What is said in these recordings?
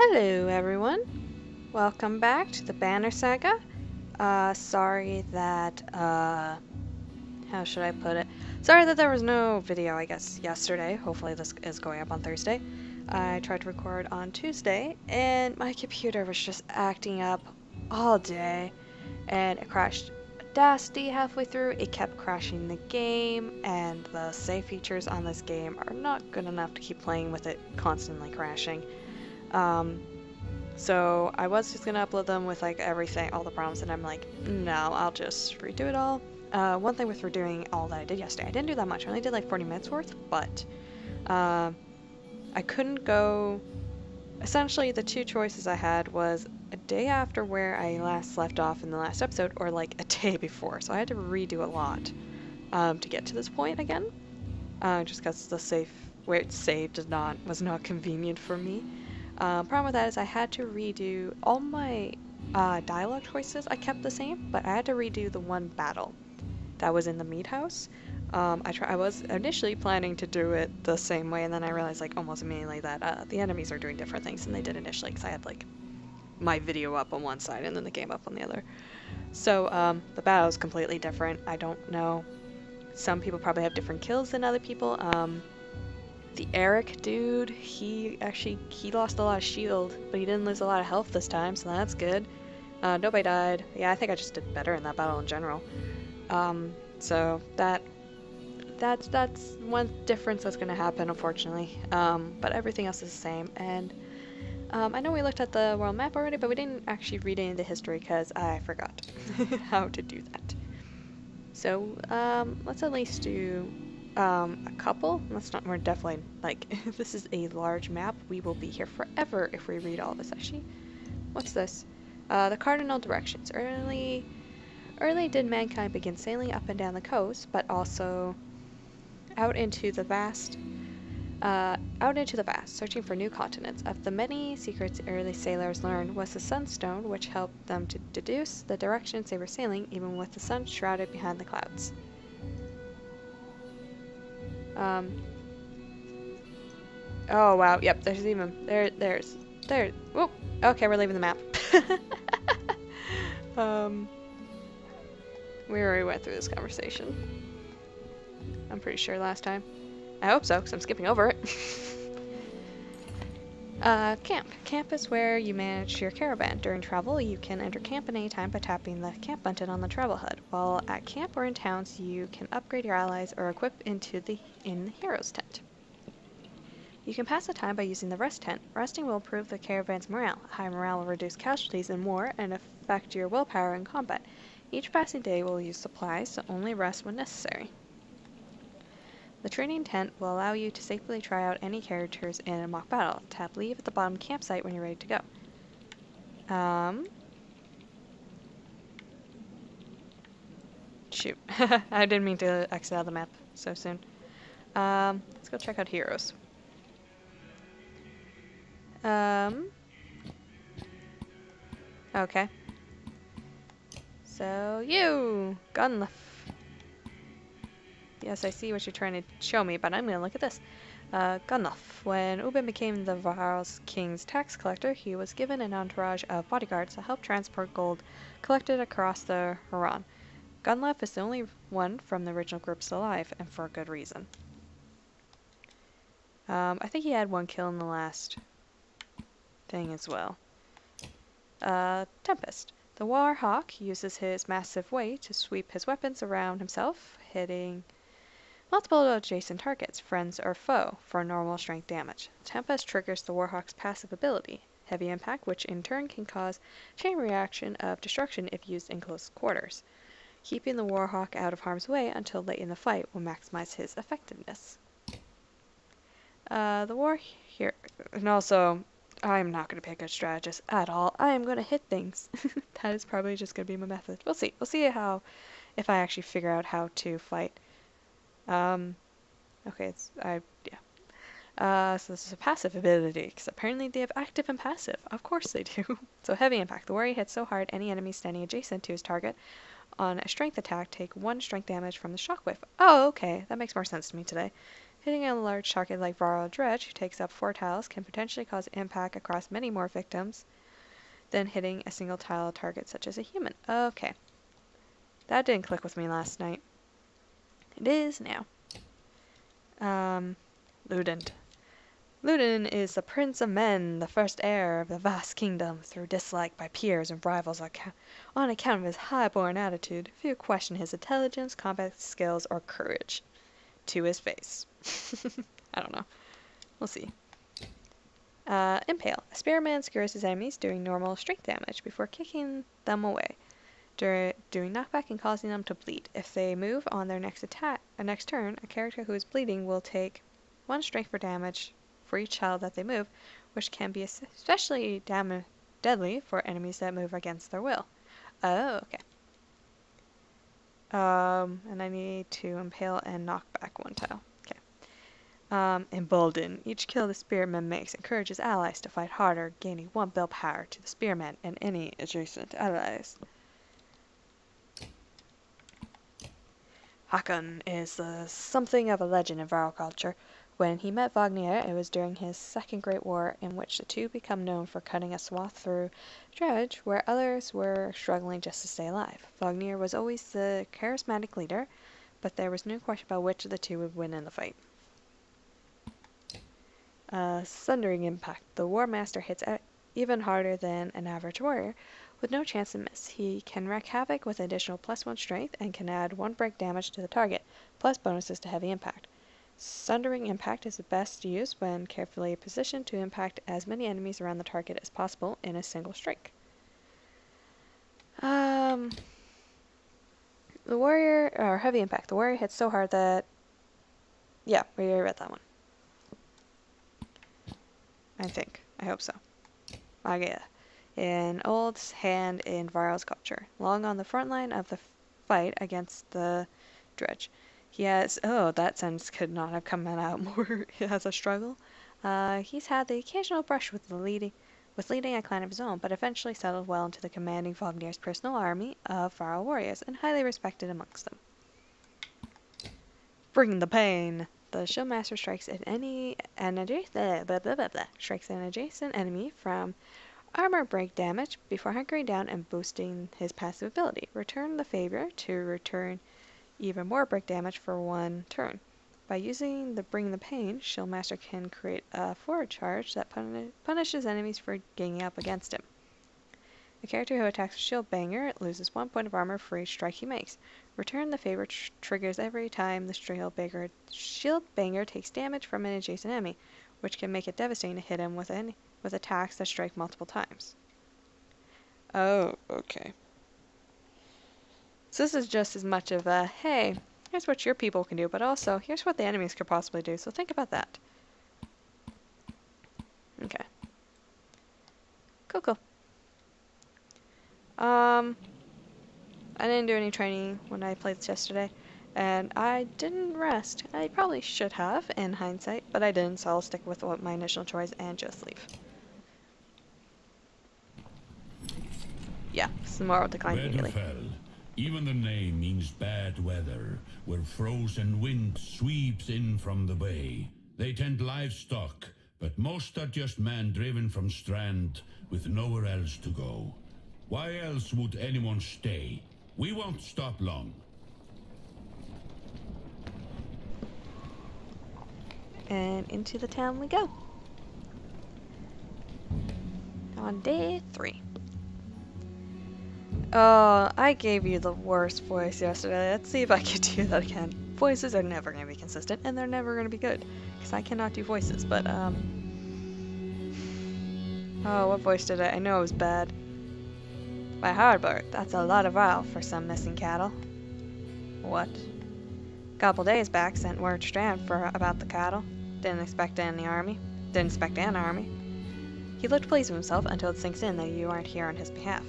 Hello everyone, welcome back to the Banner Saga. Sorry that, how should I put it? Sorry that there was no video, I guess, yesterday. Hopefully this is going up on Thursday. I tried to record on Tuesday, and my computer was just acting up all day, and it crashed Audacity halfway through. It kept crashing the game, and the save features on this game are not good enough to keep playing with it constantly crashing. So I was just gonna upload them with like everything, all the problems, and I'm like, no, I'll just redo it all. One thing with redoing all that I did yesterday, I didn't do that much. I only did like 40 minutes worth, but I couldn't go. Essentially, the two choices I had was a day after where I last left off in the last episode, or like a day before. So I had to redo a lot to get to this point again, just because the where it's saved was not convenient for me. Problem with that is I had to redo all my dialogue choices. I kept the same, but I had to redo the one battle that was in the meat house. I was initially planning to do it the same way, and then I realized like almost immediately that the enemies are doing different things than they did initially, because I had like my video up on one side and then the game up on the other. So the battle is completely different. I don't know. Some people probably have different kills than other people. The Eric dude, he lost a lot of shield, but he didn't lose a lot of health this time, so that's good. Nobody died. Yeah, I think I just did better in that battle in general. So that's one difference that's gonna happen, unfortunately. But everything else is the same. And I know we looked at the world map already, but we didn't actually read any of the history because I forgot how to do that. So let's at least do a couple. We're definitely, like, if this is a large map, we will be here forever if we read all this, actually. What's this? The cardinal directions. Early did mankind begin sailing up and down the coast, but also out into the vast, searching for new continents. Of the many secrets early sailors learned was the sunstone, which helped them to deduce the directions they were sailing, even with the sun shrouded behind the clouds. Oh wow, yep, there's even, there's, whoop, okay, we're leaving the map. We already went through this conversation. I'm pretty sure last time. I hope so, because I'm skipping over it. Camp. Camp is where you manage your caravan. During travel, you can enter camp at any time by tapping the camp button on the travel HUD. While at camp or in towns, you can upgrade your allies or equip in the hero's tent. You can pass the time by using the rest tent. Resting will improve the caravan's morale. High morale will reduce casualties and more, and affect your willpower in combat. Each passing day will use supplies, so only rest when necessary. The training tent will allow you to safely try out any characters in a mock battle. Tap leave at the bottom campsite when you're ready to go. Shoot. I didn't mean to exit out of the map so soon. Let's go check out heroes. Okay. So, Gunlef. Yes, I see what you're trying to show me, but I'm gonna look at this. Gunlef. When Ubin became the Vahar's king's tax collector, he was given an entourage of bodyguards to help transport gold collected across the Huron. Gunlef is the only one from the original group still alive, and for a good reason. I think he had one kill in the last thing as well. Tempest. The Warhawk uses his massive weight to sweep his weapons around himself, hitting multiple adjacent targets, friends or foe, for normal strength damage. Tempest triggers the Warhawk's passive ability, Heavy Impact, which in turn can cause chain reaction of destruction if used in close quarters. Keeping the Warhawk out of harm's way until late in the fight will maximize his effectiveness. The war here, and also, I'm not going to pick a strategist at all. I am going to hit things. That is probably just going to be my method. We'll see. We'll see if I actually figure out how to fight. Okay, so this is a passive ability, because apparently they have active and passive. Of course they do. So Heavy Impact. The warrior hits so hard, any enemy standing adjacent to his target on a strength attack take 1 strength damage from the shockwave. Oh, okay. That makes more sense to me today. Hitting a large target like Varl Dredge, who takes up 4 tiles, can potentially cause impact across many more victims than hitting a single tile target such as a human. Okay. That didn't click with me last night. It is now. Ludend. Ludin is the prince of men, the first heir of the vast kingdom, through dislike by peers and rivals on account of his high-born attitude. Few question his intelligence, combat skills, or courage. To his face. I don't know. We'll see. Impale. A spearman skewers his enemies, doing normal strength damage before kicking them away, doing knockback and causing them to bleed. If they move on their next turn, a character who is bleeding will take 1 strength for damage for each tile that they move, which can be especially deadly for enemies that move against their will. Oh, okay. And I need to impale and knock back 1 tile. Okay. Embolden. Each kill the spearman makes encourages allies to fight harder, gaining 1 build power to the spearman and any adjacent allies. Hakon is something of a legend in Varl culture. When he met Wagner, it was during his Second Great War, in which the two become known for cutting a swath through Dredge, where others were struggling just to stay alive. Wagner was always the charismatic leader, but there was no question about which of the two would win in the fight. Sundering Impact. The War Master hits even harder than an average warrior, with no chance to miss. He can wreak havoc with additional +1 strength and can add 1 break damage to the target, plus bonuses to heavy impact. Sundering Impact is the best used when carefully positioned to impact as many enemies around the target as possible in a single strike. The warrior, or Heavy Impact. The warrior hits so hard that, yeah, we already read that one. I think. I hope so. Magia. An old hand in Varl's culture. Long on the front line of the fight against the Dredge. He has, that sentence could not have come out more as a struggle. He's had the occasional brush with leading a clan of his own, but eventually settled well into the commanding Wagner's personal army of Varl warriors, and highly respected amongst them. Bring the pain! The Shieldmaster strikes an adjacent enemy from armor break damage before hunkering down and boosting his passive ability. Return the favor to return even more break damage for 1 turn. By using the Bring the Pain, Shieldmaster can create a forward charge that punishes enemies for ganging up against him. A character who attacks Shieldbanger loses 1 point of armor for each strike he makes. Return the favor triggers every time the Shieldbanger takes damage from an adjacent enemy, which can make it devastating to hit him with attacks that strike multiple times. Oh, okay. So this is just as much of a, hey, here's what your people can do, but also, here's what the enemies could possibly do, so think about that. Okay. Cool. I didn't do any training when I played this yesterday, and I didn't rest. I probably should have, in hindsight, but I didn't, so I'll stick with my initial choice and just leave. Yeah, some moral decline immediately. Even the name means bad weather, where frozen wind sweeps in from the bay. They tend livestock, but most are just men driven from Strand with nowhere else to go. Why else would anyone stay? We won't stop long. And into the town we go. On day 3. Oh, I gave you the worst voice yesterday. Let's see if I can do that again. Voices are never going to be consistent, and they're never going to be good, because I cannot do voices, but, oh, what voice did I know it was bad. By Hardbart, that's a lot of Varl for some missing cattle. What? A couple days back, sent word to Strand about the cattle. Didn't expect an army. He looked pleased with himself until it sinks in that you aren't here on his behalf.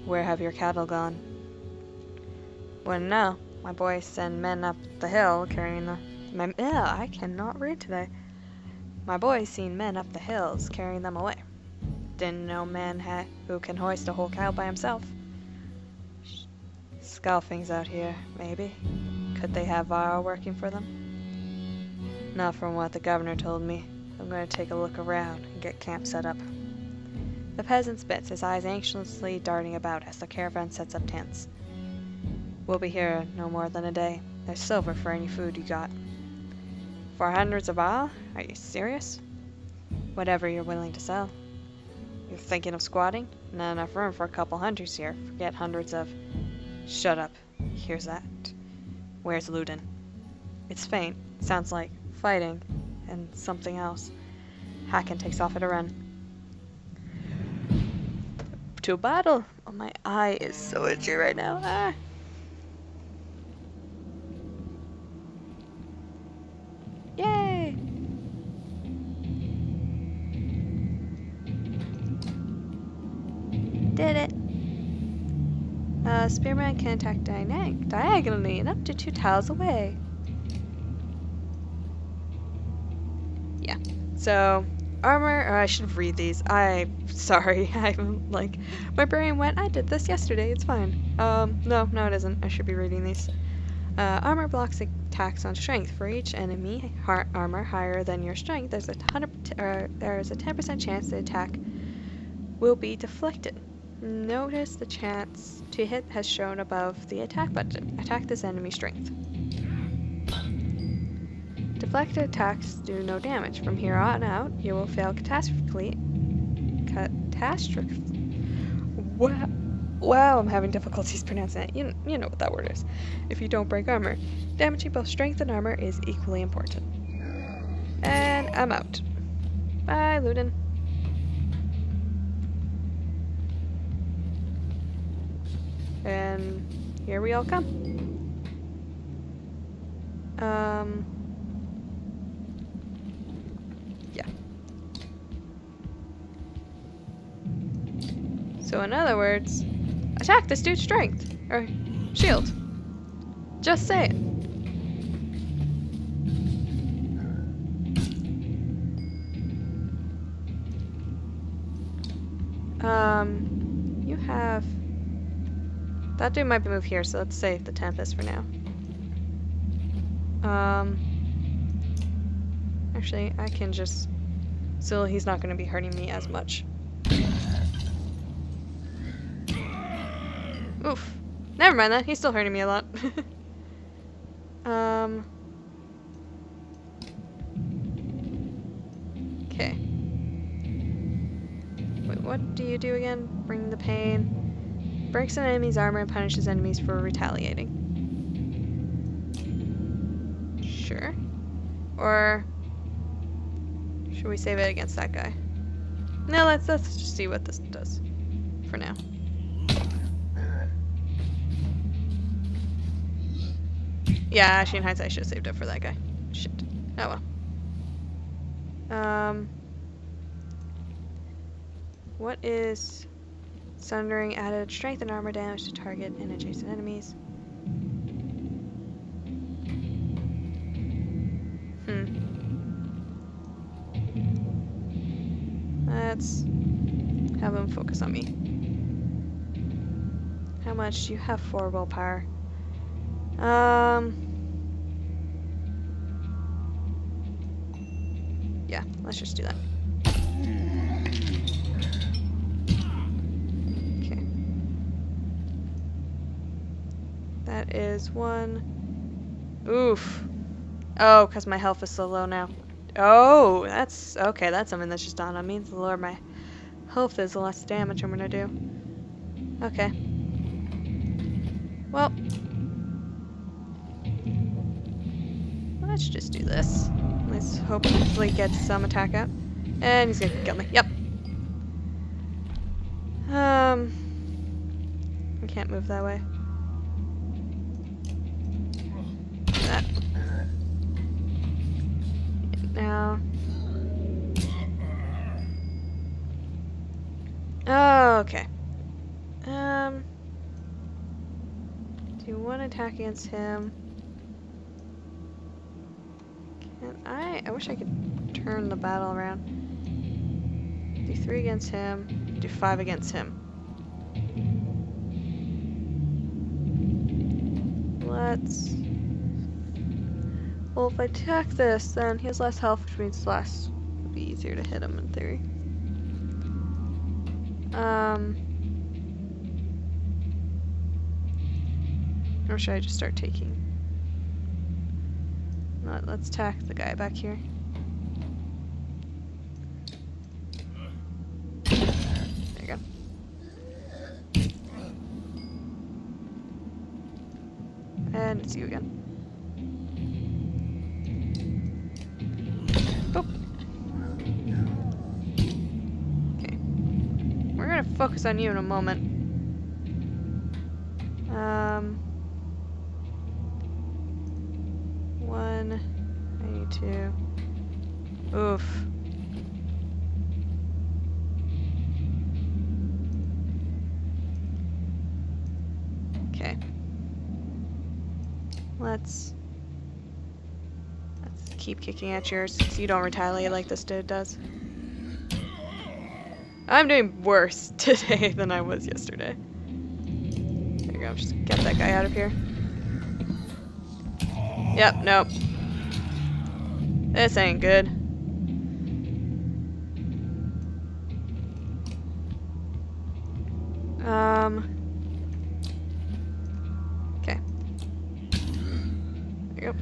Where have your cattle gone? Wouldn't know. My boys send men up the hill carrying I cannot read today. My boys seen men up the hills carrying them away. Didn't know man who can hoist a whole cow by himself. Scalfings out here, maybe. Could they have Varl working for them? Not from what the governor told me. I'm going to take a look around and get camp set up. The peasant spits, his eyes anxiously darting about as the caravan sets up tents. We'll be here no more than a day. There's silver for any food you got. 400 of all? Are you serious? Whatever you're willing to sell. You're thinking of squatting? Not enough room for a couple hunters here. Forget hundreds of... Shut up. Here's that. Where's Ludin? It's faint. Sounds like fighting and something else. Hacken takes off at a run. To a battle! Oh, my eye is so itchy right now. Ah. Yay! Did it! Spearman can attack diagonally and up to 2 tiles away. Yeah. So, armor, I should read these. Sorry, I'm like, my brain went, I did this yesterday, it's fine. No, it isn't. I should be reading these. Armor blocks attacks on strength. For each enemy armor higher than your strength, there's a 10% chance the attack will be deflected. Notice the chance to hit has shown above the attack button. Attack this enemy strength. Deflected attacks do no damage. From here on out, you will fail catastrophically. Wow, I'm having difficulties pronouncing that. You know what that word is. If you don't break armor. Damaging both strength and armor is equally important. And I'm out. Bye, Ludin. And here we all come. Yeah. So in other words, attack this dude's strength. Or shield. Just say it. You have... That dude might be moved here, so let's save the Tempest for now. Actually, I can just... Still, he's not going to be hurting me as much. Oof. Never mind that. He's still hurting me a lot. Okay. Wait, what do you do again? Bring the pain. Breaks an enemy's armor and punishes enemies for retaliating. Sure. Or... should we save it against that guy? No, let's just see what this does. For now. Yeah, actually in hindsight I should have saved it for that guy. Shit. Oh well. What is... Sundering added strength and armor damage to target and adjacent enemies. Let's have him focus on me. How much do you have for willpower? Yeah, let's just do that. That is 1. Oof. Oh, because my health is so low now. Oh, that's... Okay, that's something that's just dawned on me. The lower my health is, the less damage I'm gonna do. Okay. Well. Let's just do this. Let's hopefully get some attack out. And he's gonna kill me. Yep. I can't move that way. That. Now. Oh, okay. Do 1 attack against him. Can I wish I could turn the battle around. Do 3 against him. Do 5 against him. Well, if I attack this, then he has less health, which means less. It'd be easier to hit him in theory. Or should I just start taking? Let's attack the guy back here. There you go. And it's you again. Oh. Okay. We're gonna focus on you in a moment. One. I need to. Oof. Okay. Let's keep kicking at yours so you don't retaliate like this dude does. I'm doing worse today than I was yesterday. There you go, just get that guy out of here. Yep, nope. This ain't good. Okay. There you go.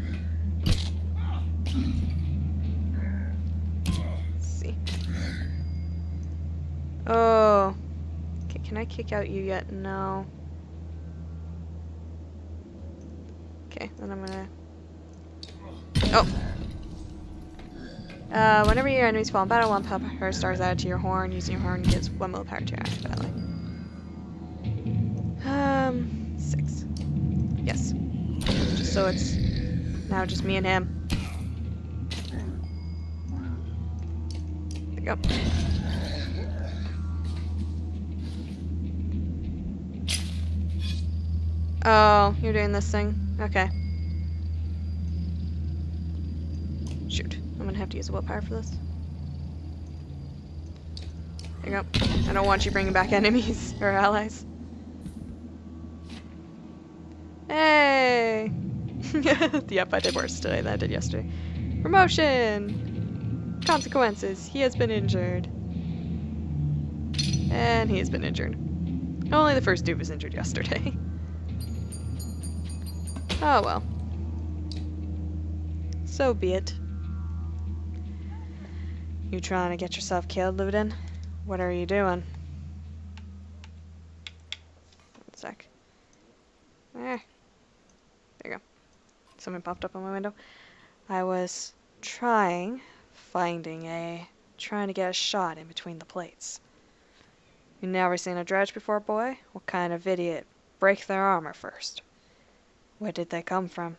Let's see. Oh. Okay, can I kick out you yet? No. Okay, then I'm gonna... Oh! Whenever your enemies spawn battle, one power stars added to your horn. Using your horn gives 1 mil power to your active ally. 6. Yes. Just so it's now just me and him. There you go. Oh, you're doing this thing? Okay. Shoot. I'm gonna have to use a willpower for this. There you go. I don't want you bringing back enemies or allies. Hey! Yep, I did worse today than I did yesterday. Promotion! Consequences. He has been injured. And he has been injured. Only the first dude was injured yesterday. Oh well. So be it. You trying to get yourself killed, Luden? What are you doing? 1 sec. There you go. Something popped up on my window. I was trying to get a shot in between the plates. You never seen a dredge before, boy? What kind of idiot? Break their armor first. Where did they come from?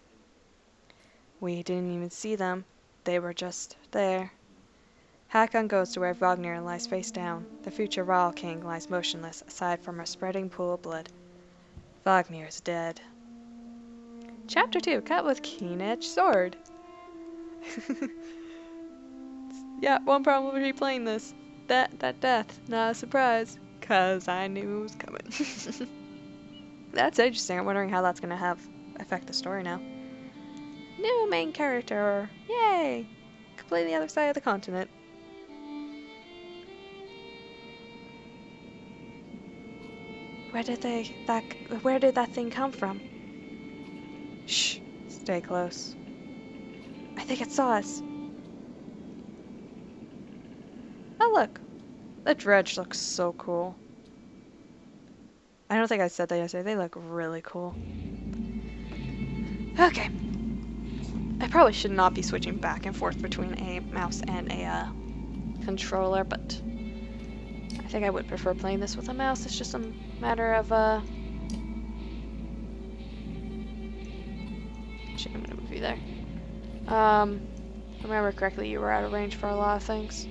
We didn't even see them. They were just there. Hakon goes to where Wagner lies face down. The future Royal King lies motionless, aside from a spreading pool of blood. Wagner is dead. Chapter 2, Cut with Keen-Edged Sword. Yeah, one problem with replaying this. That death. Not a surprise. 'Cause I knew it was coming. That's interesting. I'm wondering how that's gonna affect the story now. New main character. Yay! Completely the other side of the continent. Where did that thing come from? Shh. Stay close. I think it saw us. Oh look. The dredge looks so cool. I don't think I said that yesterday. They look really cool. Okay. I probably should not be switching back and forth between a mouse and a controller, but I think I would prefer playing this with a mouse. It's just a matter of Shit, I'm gonna move you there. If I remember correctly, you were out of range for a lot of things.